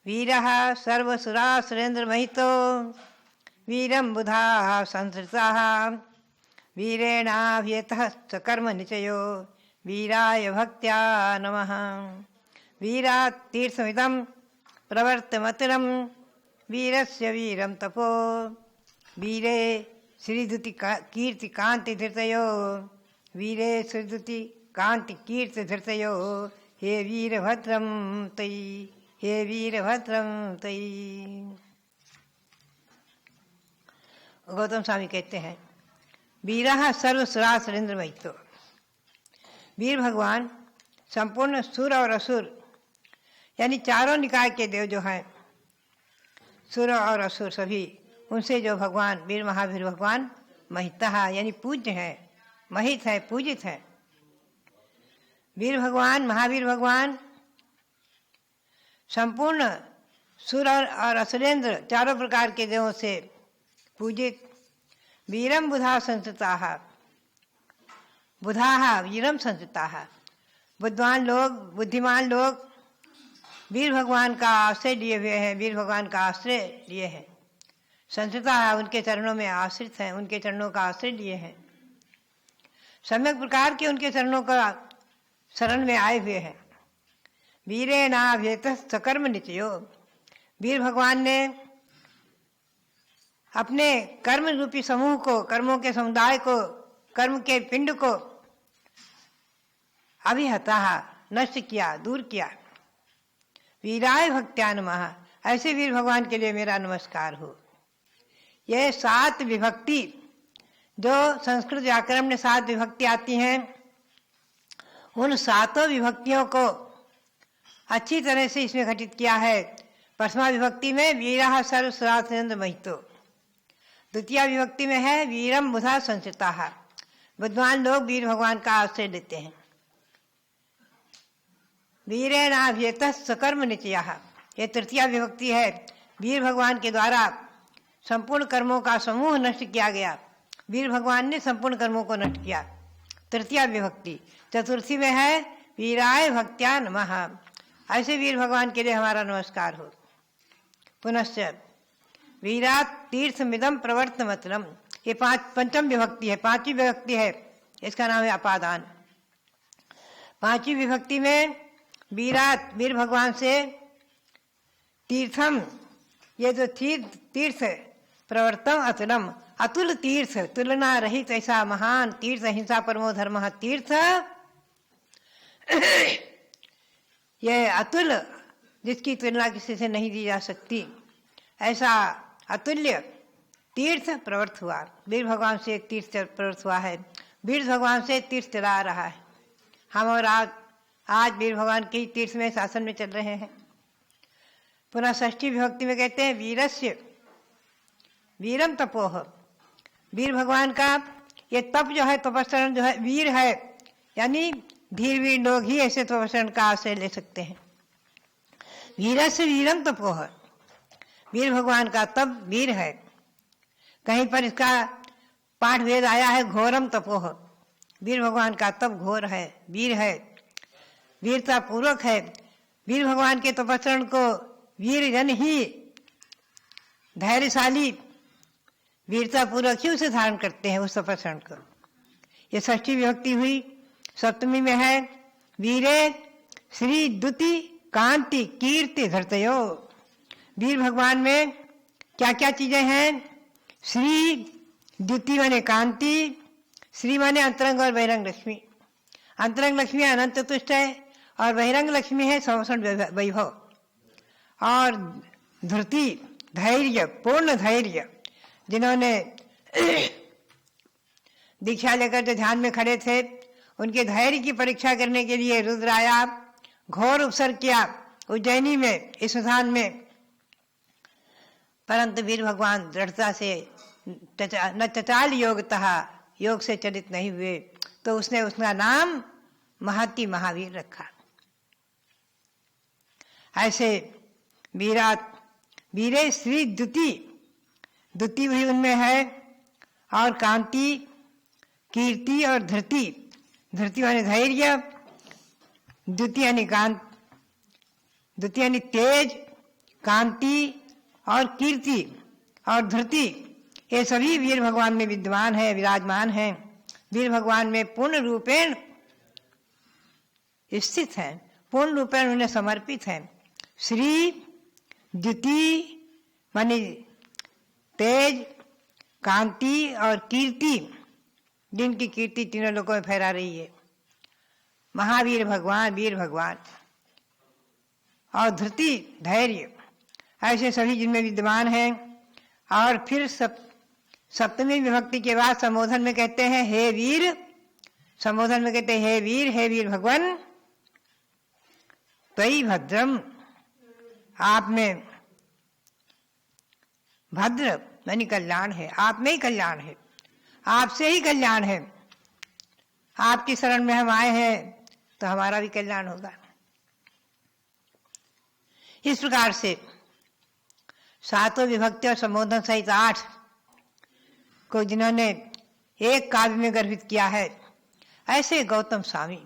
वीरः सर्वसुरासुरेन्द्रमहितो वीरं बुधाः संसृताः वीरेणाभियतः सकर्म निचयो वीराय भक्त्या नमः। वीरात् तीर्थमिदं प्रवर्तमतुलं वीरस्य वीरं तपो वीरे श्रीदुति कीर्ति कांति धृतयो वीरे श्रीदुति कांति कीर्ति धृतयो हे वीरभद्रं तयि हे वीरभद्रं तयि। गौतम स्वामी कहते हैं वीरः सर्वसुरासुरेन्द्रमहितो, वीर भगवान संपूर्ण सुर और असुर यानी चारों निकाय के देव जो हैं, सुर और असुर सभी, उनसे जो भगवान वीर महावीर भगवान महितः यानी पूज्य हैं, महित है, पूजित है। वीर भगवान महावीर भगवान संपूर्ण सुर और असुरेंद्र चारों प्रकार के देवों से पूजित। वीरम बुधा संस्थिताः, बुधाः वीरम संस्थिताः, बुद्धिमान लोग, बुद्धिमान लोग वीर भगवान का आश्रय लिए हुए हैं, वीर भगवान का आश्रय लिए हैं। संस्थिताः उनके चरणों में आश्रित हैं, उनके चरणों का आश्रय लिए हैं, सम्यक प्रकार के उनके चरणों का शरण में आए हुए हैं। वीरेणाभियतः सकर्म निचयो, वीर भगवान ने अपने कर्म रूपी समूह को, कर्मों के समुदाय को, कर्म के पिंड को अभिहता नष्ट किया, दूर किया। वीराय भक्त्या नमः, ऐसे वीर भगवान के लिए मेरा नमस्कार हो। यह 7 विभक्ति जो संस्कृत व्याकरण में 7 विभक्ति आती हैं, उन 7 विभक्तियों को अच्छी तरह से इसमें घटित किया है। प्रथमा विभक्ति में वीरः सर्वसुरासुरेन्द्रमहितो, द्वितीय विभक्ति में है वीरम बुधा संस्थिताः, बुद्धिमान लोग वीर भगवान का आश्रय लेते हैं। वीरेणाभियतः सकर्म निचयः, यह तृतीय विभक्ति है, वीर भगवान के द्वारा संपूर्ण कर्मों का समूह नष्ट किया गया, वीर भगवान ने संपूर्ण कर्मों को नष्ट किया, तृतीय विभक्ति। चतुर्थी में है वीराय भक्त्या नमः, ऐसे वीर भगवान के लिए हमारा नमस्कार हो। पुनश्च वीरात् तीर्थमिदं प्रवर्तमतुलं, ये पंचम विभक्ति है, 5वीं विभक्ति है, इसका नाम है अपादान। 5वीं विभक्ति में वीरात वीर भगवान से तीर्थम, ये जो तीर्थ प्रवर्तम अतुलम, अतुल तीर्थ, तुलना रहित ऐसा महान तीर्थ, हिंसा परमो धर्मः तीर्थ, यह अतुल जिसकी तुलना किसी से नहीं दी जा सकती, ऐसा अतुल्य तीर्थ प्रवर्त हुआ। वीर भगवान से एक तीर्थ प्रवर्त हुआ है, वीर भगवान से तीर्थ चला रहा है। हम और आज वीर भगवान के तीर्थ में शासन में चल रहे हैं। पुनः षष्ठी विभक्ति में कहते हैं वीरस्य वीरम तपोह, वीर भगवान का ये तप जो है, तपस्रण जो है, वीर है, यानी धीर वीर लोग ही ऐसे तपस्रण का आश्रय ले सकते हैं। वीरस्य वीरम तपोह, वीर भगवान का तप वीर है। कहीं पर इसका पाठ भेद आया है घोरम तपोह, वीर भगवान का तप घोर है, वीर है, वीरता पूर्वक है। वीर भगवान के तपस्रण को वीर जन ही, धैर्यशाली वीरता पूर्वक ही उसे धारण करते हैं, उस तपस्रण को। ये षष्ठी विभक्ति हुई। सप्तमी में है वीरे श्री द्युति कांति कीर्ति धृतयो, वीर भगवान में क्या क्या चीजें हैं? श्री द्युति माने कांति, श्री माने अंतरंग और बहिरंग लक्ष्मी। अंतरंग लक्ष्मी अनंत तुष्ट है और बहिरंग लक्ष्मी है संवत्सर वैभव। और धृति धैर्य, पूर्ण धैर्य। जिन्होंने दीक्षा लेकर जो ध्यान में खड़े थे, उनके धैर्य की परीक्षा करने के लिए रुद्र आया, घोर उपसर्ग किया उज्जैनी में, इस स्थान में। परंतु वीर भगवान दृढ़ता से न चचाल योगतः, योग से चलित नहीं हुए, तो उसने उसका नाम महति महावीर रखा। ऐसे वीरे श्री द्युति, द्युति भी उनमें है, और कांति, कीर्ति और धृति। धृति यानी धैर्य, द्युति यानी कांत, द्युति यानी तेज, कांति और कीर्ति और धृति, ये सभी वीर भगवान में विद्यमान है, विराजमान है। वीर भगवान में पूर्ण रूपेण स्थित है, पूर्ण रूपेण उन्हें समर्पित है। श्री, द्युति मानी तेज, कांति और कीर्ति, जिनकी कीर्ति तीनों लोगों में फैला रही है। महावीर भगवान, वीर भगवान और धृति, धैर्य, ऐसे सभी जिनमें विद्यमान है। और फिर सप्तमी विभक्ति के बाद संबोधन में कहते हैं हे वीर, संबोधन में कहते हैं हे वीर भगवान, त्वयि भद्रम, आप में भद्र यानी कल्याण है, आप में ही कल्याण है, आपसे ही कल्याण है। आपकी शरण में हम आए हैं तो हमारा भी कल्याण होगा। इस प्रकार से सातों विभक्ति और संबोधन सहित 8 को जिन्होंने एक काव्य में गर्भित किया है, ऐसे गौतम स्वामी,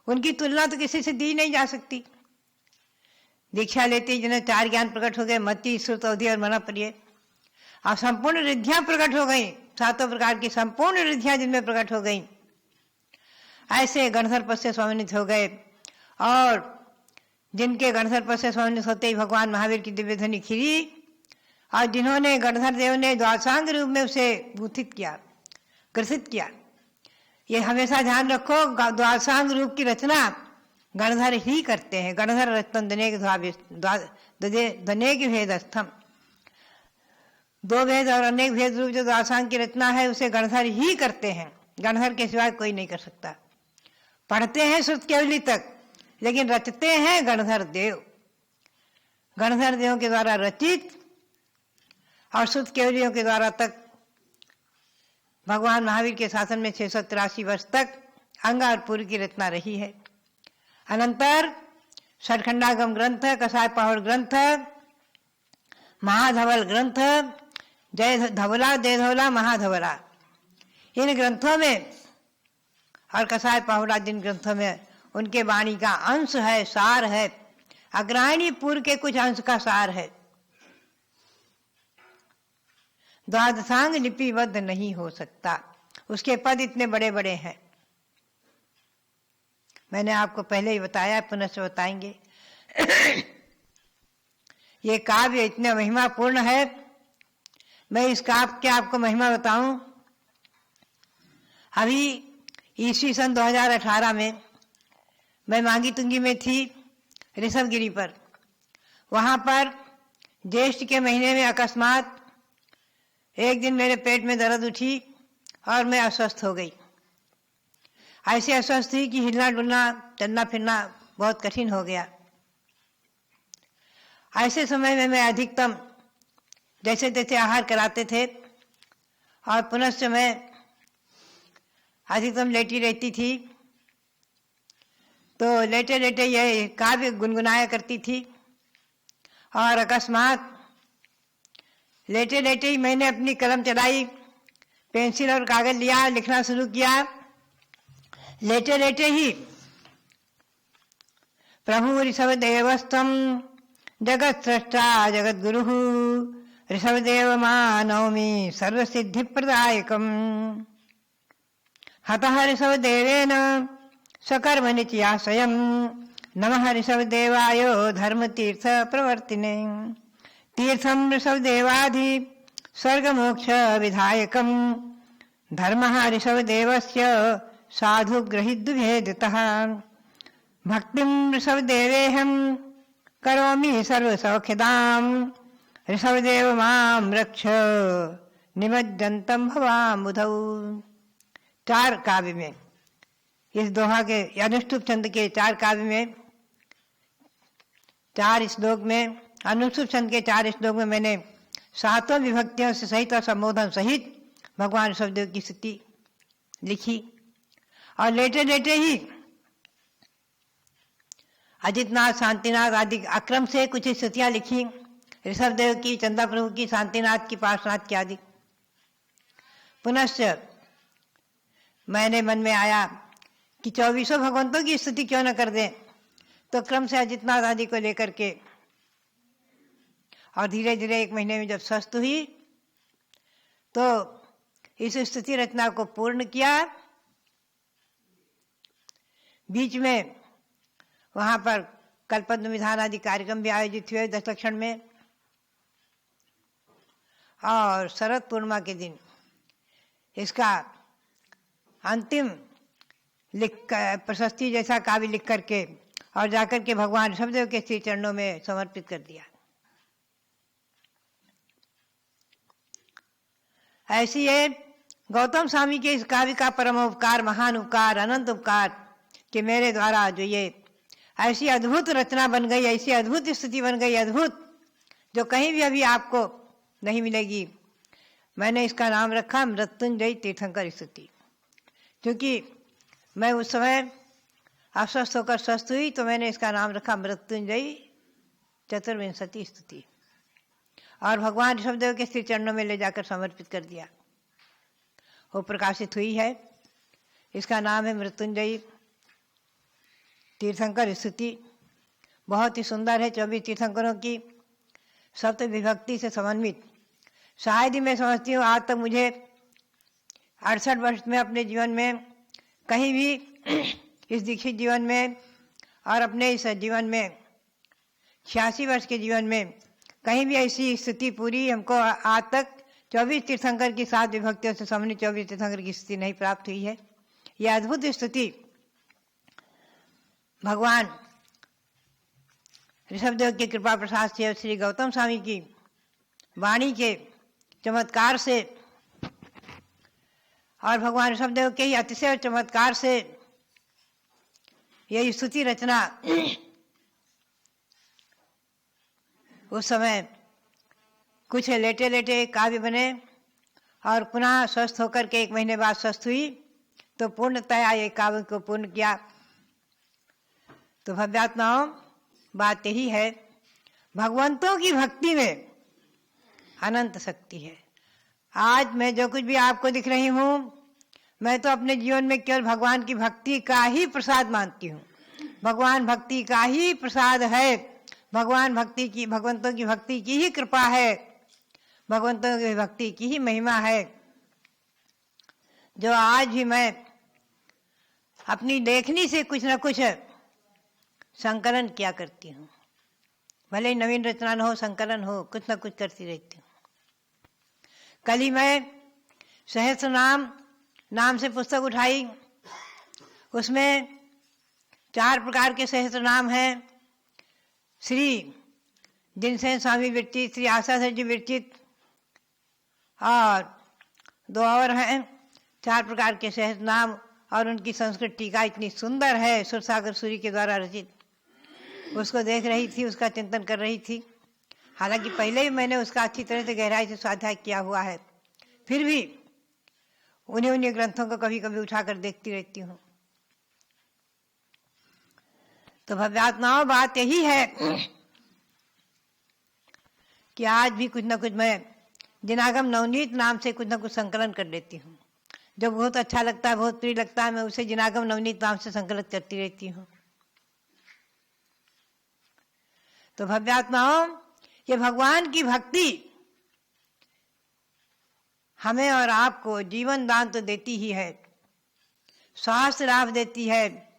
उनकी तुलना तो किसी से दी नहीं जा सकती। दीक्षा लेते जिन्हें 4 ज्ञान प्रकट हो गए, मति, श्रुत, अवधि और मनप्रिय, और संपूर्ण रिद्धियां प्रकट हो गई, सातों प्रकार की संपूर्ण रिद्धियां जिनमें प्रकट हो गई, ऐसे गणधर पद से स्वामिनित हो गए। और जिनके गणधर पद से स्वामिनित होते ही भगवान महावीर की दिव्य ध्वनि खिली, और जिन्होंने गणधर देव ने द्वादशांग रूप में उसे ग्रथित किया। ये हमेशा ध्यान रखो, द्वादशांग रूप की रचना गणधर ही करते हैं। गणधर रचतन दनेक भेदस्थम, 2 भेद और अनेक भेद रूप जो द्वादशांग की रचना है उसे गणधर ही करते हैं, गणधर के सिवाय कोई नहीं कर सकता। पढ़ते हैं श्रुत केवली तक, लेकिन रचते हैं गणधर देव। गणधर देवों के द्वारा रचित और श्रुत केवलियों के द्वारा तक भगवान महावीर के शासन में 683 वर्ष तक अंग और पूर्व की रचना रही है। अनंतर षटखंडागम ग्रंथ, कसाय पहाड़ ग्रंथ, महाधवल ग्रंथ, जय धवला, जय धवला, महाधवला, इन ग्रंथों में और कसाय पहुड़ा जिन ग्रंथों में उनके वाणी का अंश है, सार है, अग्रहायणी पूर्व के कुछ अंश का सार है। द्वादशांग लिपिबद्ध नहीं हो सकता, उसके पद इतने बड़े बड़े हैं। मैंने आपको पहले ही बताया, पुनः से बताएंगे। ये काव्य इतना महिमापूर्ण है, मैं इस काव्य के आपको महिमा बताऊं। अभी ईस्वी सन 2018 में मैं मांगी तुंगी में थी, ऋषभगिरी पर। वहां पर ज्येष्ठ के महीने में अकस्मात एक दिन मेरे पेट में दर्द उठी और मैं अस्वस्थ हो गई। ऐसे अस्वस्थ हुई कि हिलना डुलना, चलना फिरना बहुत कठिन हो गया। ऐसे समय में मैं अधिकतम जैसे तैसे आहार कराते थे और पुनश्च मैं अधिकतम लेटी रहती थी। तो लेटे लेटे यह काव्य गुनगुनाया करती थी और अकस्मात लेटे लेटे ही मैंने अपनी कलम चलाई, पेंसिल और कागज लिया, लिखना शुरू किया। लेटे लेटे ही प्रभु ऋषभदेवस्तम जगत सृष्टा जगत गुरु ऋषभदेव मानौमि सर्वसिद्धि प्रदायकम हतः ऋषभदेवेन सकर्म नित्याशयम नमः ऋषभदेवाय धर्म तीर्थ प्रवर्तिने तीर्थम ऋषभदेवाधि स्वर्ग मोक्ष विधायकम धर्मः ऋषभदेवस्य साधु गृहीद्विभेदतः भक्तिं ऋषभदेवेऽहं करोमि सर्वसौख्यदाम् ऋषभदेव मां रक्ष निमज्जन्तं भवाम्बुधौ। 4 काव्य में, इस दोहा के अनुष्टुप छंद के 4 काव्य में 4 श्लोक में, अनुष्टुप छंद के 4 श्लोक में मैंने 7 विभक्तियों से सहित और संबोधन सहित भगवान ऋषभदेव की स्तुति लिखी। और लेटे लेटे ही अजितनाथ, शांतिनाथ आदि अक्रम से कुछ स्तुतियां लिखी, ऋषभदेव की, चंदा प्रभु की, शांतिनाथ की, पार्श्वनाथ की आदि। पुनश्च मैंने मन में आया कि 24 भगवंतों की स्तुति क्यों न कर दें, तो क्रम से अजितनाथ आदि को लेकर के और धीरे धीरे 1 महीने में जब स्वस्थ हुई तो इस स्तुति रचना को पूर्ण किया। बीच में वहां पर कल्पद्म विधान आदि कार्यक्रम भी आयोजित हुए 10 लक्षण में, और शरद पूर्णिमा के दिन इसका अंतिम प्रशस्ति जैसा काव्य लिख करके और जाकर के भगवान ऋषभदेव के श्री चरणों में समर्पित कर दिया। ऐसी है गौतम स्वामी के इस काव्य का परम उपकार, महान उपकार, अनंत उपकार कि मेरे द्वारा जो ये ऐसी अद्भुत रचना बन गई, ऐसी अद्भुत स्थिति बन गई, अद्भुत, जो कहीं भी अभी आपको नहीं मिलेगी। मैंने इसका नाम रखा मृत्युंजयी तीर्थंकर स्तुति, क्योंकि मैं उस समय अस्वस्थ होकर स्वस्थ हुई तो मैंने इसका नाम रखा मृत्युंजयी चतुर्विंशति स्तुति, और भगवान ऋषभदेव के श्री चरणों में ले जाकर समर्पित कर दिया। वो प्रकाशित हुई है। इसका नाम है मृत्युंजयी तीर्थंकर स्तुति। बहुत ही सुंदर है। 24 तीर्थंकरों की सप्त विभक्ति से समन्वित। शायद ही मैं समझती हूँ आज तक मुझे 68 वर्ष में अपने जीवन में कहीं भी इस दीक्षित जीवन में और अपने इस जीवन में 86 वर्ष के जीवन में कहीं भी ऐसी स्थिति पूरी हमको आज तक 24 तीर्थंकर की 7 विभक्तियों से समन्वित 24 तीर्थंकर की स्थिति नहीं प्राप्त हुई है। यह अद्भुत स्थिति भगवान ऋषभदेव की कृपा प्रसाद से, श्री गौतम स्वामी की वाणी के चमत्कार से और भगवान ऋषभदेव के ही अतिशय चमत्कार से यही स्तुति रचना उस समय कुछ लेटे लेटे काव्य बने और पुनः स्वस्थ होकर के 1 महीने बाद स्वस्थ हुई तो पूर्णतया ये काव्य को पूर्ण किया। तो भव्यात्माओं, बात यही है, भगवंतों की भक्ति में अनंत शक्ति है। आज मैं जो कुछ भी आपको दिख रही हूँ, मैं तो अपने जीवन में केवल भगवान की भक्ति का ही प्रसाद मानती हूँ। भगवान भक्ति का ही प्रसाद है, भगवंतों की भक्ति की ही कृपा है, भगवंतों की भक्ति की ही महिमा है, जो आज भी मैं अपनी लेखनी से कुछ न कुछ संकलन किया करती हूँ। भले ही नवीन रचना न हो, संकलन हो, कुछ न कुछ करती रहती हूँ। कल ही मैं सहस्त्र नाम से पुस्तक उठाई। उसमें 4 प्रकार के सहस्त्र नाम हैं। श्री जिनसेन स्वामी विरचित, श्री आशाधर जी विरचित, और 2 और हैं। 4 प्रकार के सहस्त्र नाम और उनकी संस्कृत टीका इतनी सुंदर है, सुरसागर सूरी के द्वारा रचित। उसको देख रही थी, उसका चिंतन कर रही थी। हालांकि पहले ही मैंने उसका अच्छी तरह से गहराई से स्वाध्याय किया हुआ है, फिर भी उन्हीं ग्रंथों को कभी कभी उठाकर देखती रहती हूँ। तो भव्यात्माओं, बात यही है कि आज भी कुछ न कुछ मैं जिनागम नवनीत नाम से कुछ न कुछ संकलन कर लेती हूँ। जो बहुत अच्छा लगता है, बहुत प्रिय लगता है, मैं उसे जिनागम नवनीत नाम से संकलित करती रहती हूँ। तो भव्यात्माओं, ये भगवान की भक्ति हमें और आपको जीवन दान तो देती ही है, स्वास्थ्य लाभ देती है।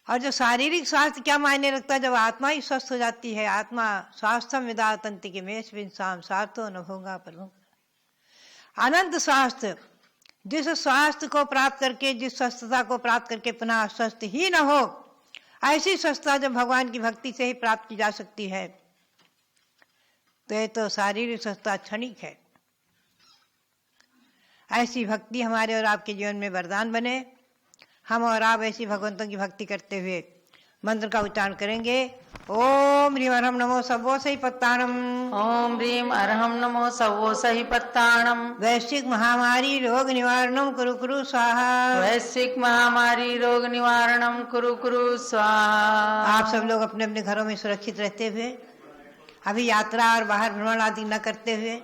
और जो शारीरिक स्वास्थ्य क्या मायने रखता है, जब आत्मा ही स्वस्थ हो जाती है। आत्मा स्वास्थ्यम विदातंति के मेष विंसाम स्वार्थो न भोगा प्रभु। अनंत स्वास्थ्य, जिस स्वास्थ्य को प्राप्त करके, जिस स्वस्थता को प्राप्त करके पुनः स्वस्थ ही न हो, ऐसी स्वस्थता जब भगवान की भक्ति से ही प्राप्त की जा सकती है, तो ये तो शारीरिक स्वस्थता क्षणिक है। ऐसी भक्ति हमारे और आपके जीवन में वरदान बने। हम और आप ऐसी भगवंतों की भक्ति करते हुए मंत्र का उच्चारण करेंगे। ओम ह्रीम अरहम नमो सवो सही पत्ताणम। ओम ह्रीम अरहम नमो सवो सही पत्ताणम। वैश्विक महामारी रोग निवारणम कुरु कुरु स्वाहा। वैश्विक महामारी रोग निवारणम कुरु कुरु स्वाहा। आप सब लोग अपने अपने घरों में सुरक्षित रहते हुए, अभी यात्रा और बाहर भ्रमण आदि न करते हुए,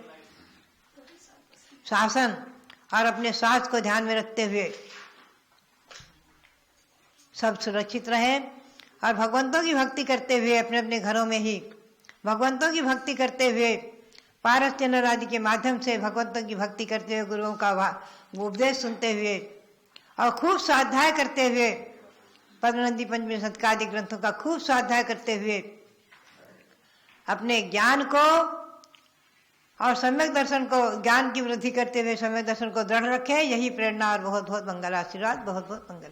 शासन और अपने स्वास्थ्य को ध्यान में रखते हुए सब सुरक्षित रहे और भगवंतों की भक्ति करते हुए अपने अपने घरों में ही भगवंतों की भक्ति करते हुए, पारस नर आदि के माध्यम से भगवंतों की भक्ति करते हुए, गुरुओं का उपदेश सुनते हुए और खूब स्वाध्याय करते हुए, पद्मनंदी पंचमी शतकादि ग्रंथों का खूब स्वाध्याय करते हुए अपने ज्ञान को और सम्यक दर्शन को, ज्ञान की वृद्धि करते हुए सम्यक दर्शन को दृढ़ रखे। यही प्रेरणा और बहुत बहुत मंगल आशीर्वाद। बहुत बहुत मंगल।